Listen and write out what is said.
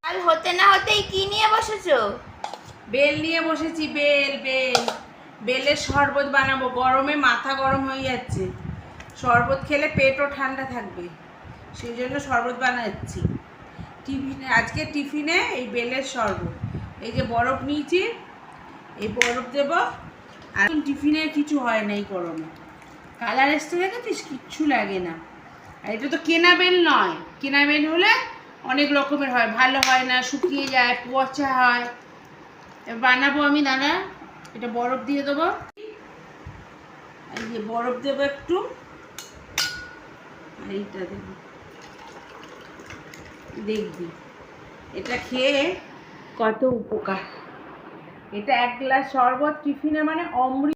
কাল হতে না হতেই কি নিয়ে বসেছো? বেল নিয়ে বসেছি। বেলের শরবত বানাবো। গরমে মাথা গরম হয়ে যাচ্ছে, শরবত খেলে পেটও ঠান্ডা থাকবে, সেই জন্য শরবত বানাচ্ছি। আজকে টিফিনে এই বেলের শরবত। এই যে বরফ নিয়েছি, এই বরফ দেব। আর টিফিনে কিছু হয় না এই গরমে। কালার এসতে দেখেছিস, কিচ্ছু লাগে না। আর এটা তো কেনা বেল নয়, কেনা বেল হলে অনেক রকমের হয়, ভালো হয় না, শুকিয়ে যায়, পচা হয়। বানাবো আমি, দাঁড়া। এটা বরফ দিয়ে দেবো। এই যে বরফ দেবো একটু, আর এইটা দেবো। দেখবি এটা খেয়ে কত উপকার। এটা 1 গ্লাস শরবত টিফিনে মানে অমৃত।